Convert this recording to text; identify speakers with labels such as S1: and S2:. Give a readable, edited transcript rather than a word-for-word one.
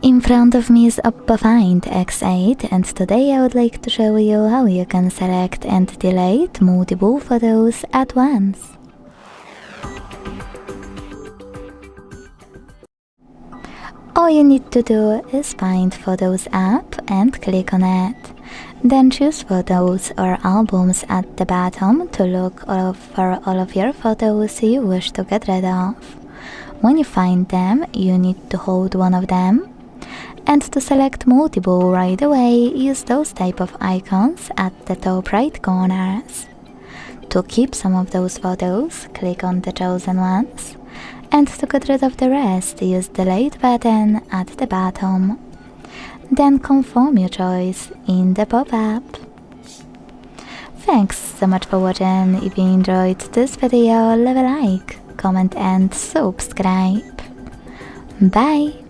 S1: In front of me is OPPO Find X8 and today I would like to show you how you can select and delete multiple photos at once. All you need to do is find Photos app and click on it. Then choose Photos or Albums at the bottom to look for all of your photos you wish to get rid of. When you find them, you need to hold one of them. And to select multiple right away, use those type of icons at the top right corners. To keep some of those photos, click on the chosen ones. And to get rid of the rest, use the delete button at the bottom. Then confirm your choice in the pop-up. Thanks so much for watching. If you enjoyed this video, leave a like, comment and subscribe. Bye!